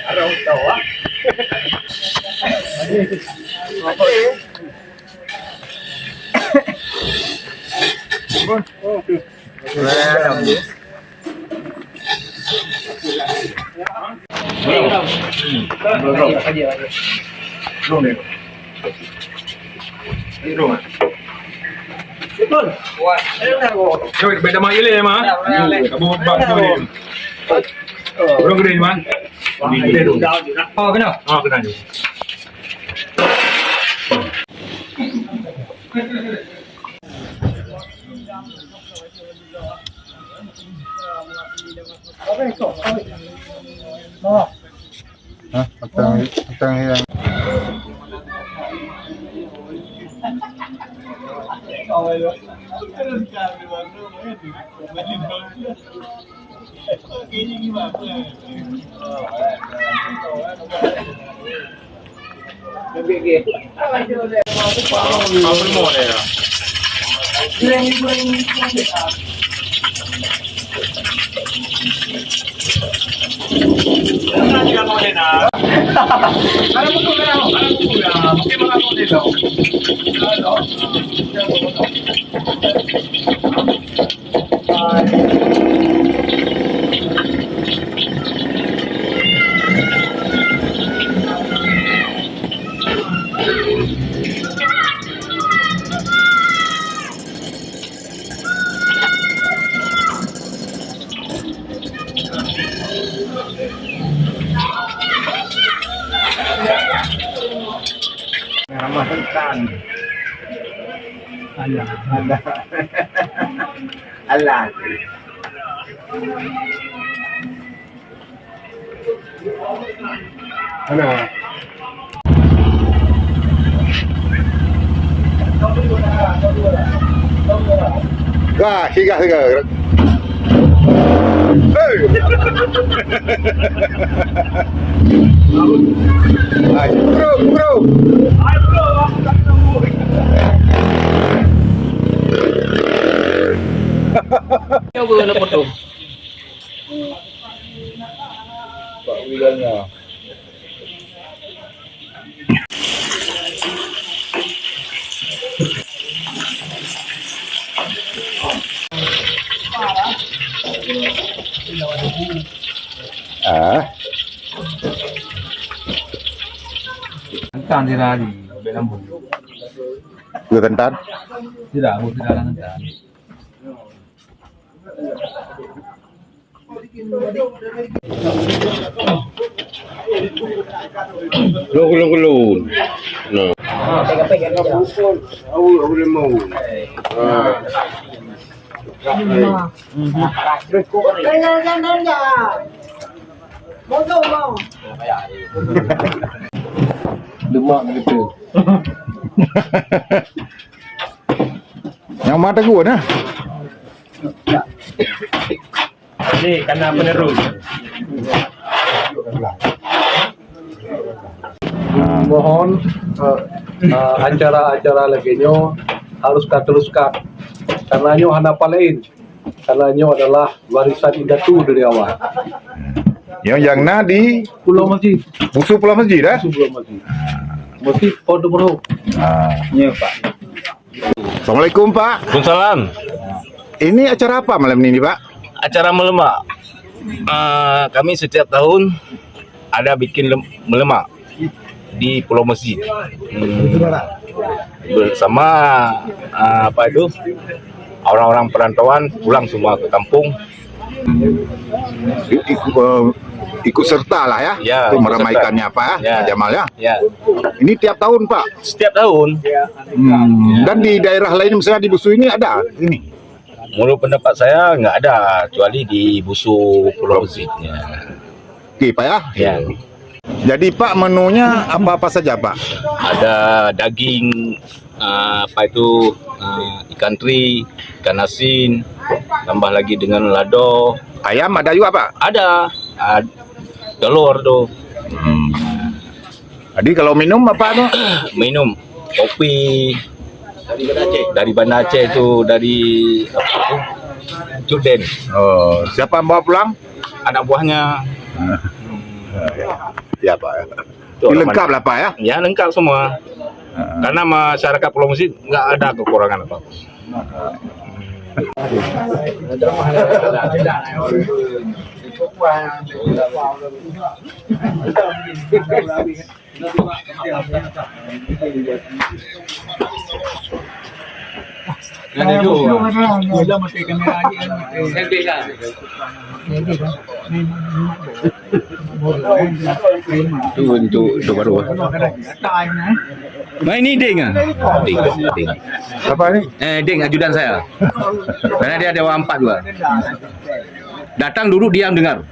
Araw tawa. Beda mah ile mah. Kamu bang ni. Belum gede ni mah. Oh kenal. Oh kenal. Hah? Patang yang Apa mau ya? Nama tentang Allah. Mana? wah, higa. Hey. Ayo, bro. Coba nak foto. Pak Wilanya. Antan dia di dalam bulu. Gue tentan. Tidak, bulu tidak ada antan. Gulung. No. Lemak gitu. Yang mata gue nah. Ini karena penerus. Mohon acara-acara lainnya harus teruskan karena nyo hanapan lain, karena nyo adalah warisan indatu dari awal. Yang na di Pulau Masjid, musuh Pulau Masjid dah. Pulau Masjid. Masjid Pondok Meru. Iya Pak. Assalamualaikum Pak. Waalaikumsalam. Ini acara apa malam ini Pak? Acara melemak. Kami setiap tahun ada bikin melemak di Pulau Masjid. Bersama apa itu? Orang-orang perantauan pulang semua ke kampung. Ikut serta lah ya, Ya, untuk ikut meramaikannya serta. Pak Ya. Pak Jamal ya. Ya, Ini tiap tahun Pak. setiap tahun. Dan di daerah lain misalnya di Busu ini ada ini. Menurut pendapat saya nggak ada, kecuali di Busu Pulau Masjidnya. Oke Pak ya. Ya, Jadi Pak menunya apa-apa saja Pak? ada daging, apa itu ikan teri, ikan asin, tambah lagi dengan lado. Ayam ada juga Pak? Ada telur tuh. Jadi kalau minum apa tuh? Minum kopi dari Banda Aceh itu, dari apa itu, Cuden. Oh, siapa yang bawa pulang? anak buahnya. Ya Pak. Lengkap lah Pak ya. Ya lengkap semua. Karena masyarakat Pulau Musi nggak ada kekurangan apa. Itu baru. Nah ini Ding ah. Ding. Apa ini? Ding ajudan saya. Karena dia dewa 4 juga. Datang duduk diam dengar.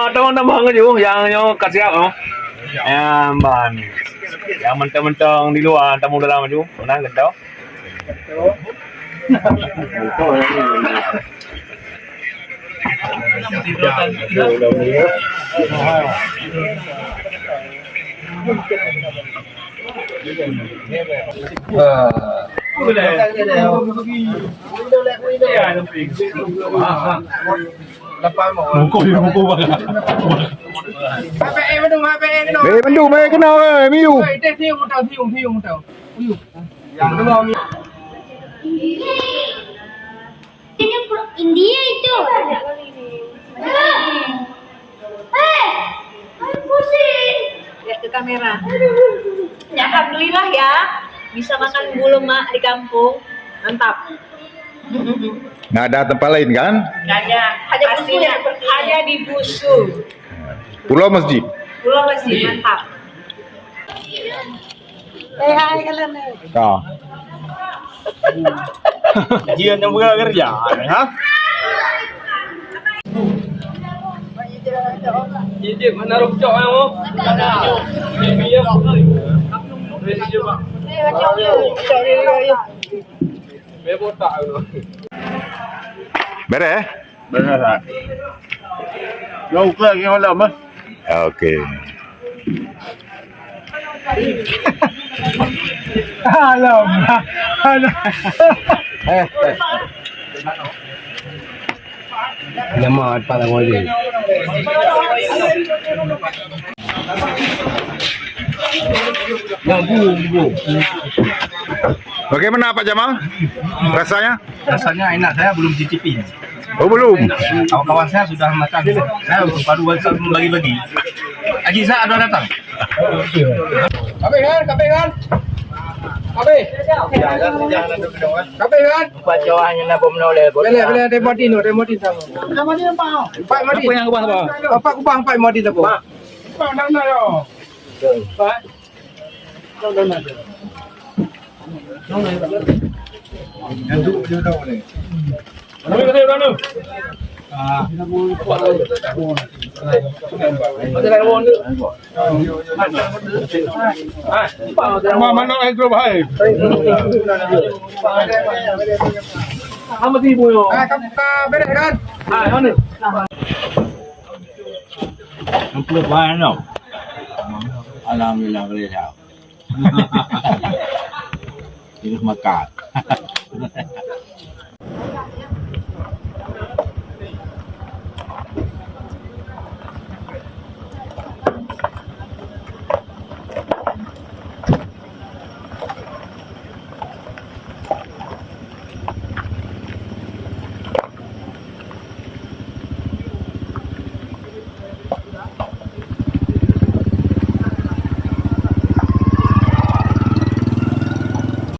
Teman-teman yang kasih apa? Yang mentang-mentang di luar, tamu dalam maju, mana gendau? Mendu mai kenal miu. India itu. Pusing. Lihat ke kamera. Ya, alhamdulillah ya, bisa makan bulu mak di kampung. Mantap. Nggak ada tempat lain kan? Nggak ada. Hanya di Busu. Pulau Masjid. Pulau Masjid, mantap. Hai kalian. Ah. Jian yang buka kerja, ha? Jadi mana rukuk kamu? Ada. Beres? Benar. Jauh ke lagi malam ah. Okey. Lama pada ngoli. Bagaimana Pak Jamal? Rasanya? Rasanya enak, saya belum cicipi. Oh belum. Kawan-kawan saya sudah makan. Saya baru bagi-bagi. Haji Isa ada datang. Kape kan? Kape kan? Buat jawahnya nak menoleh. Boleh remotin sama. Remotin apa? Pak mati. Apa yang ubah apa? Apa kubah pak mati tu? Pak. Pak nang na yo. Pak. Nang na. Yang tu dia tahu ni. Mana kata orang tu? Mana yang tu bahaya? Kamu tipu yo. Beres kan? Mana? Nampak mana? Alhamdulillah boleh tahu. Ini makan.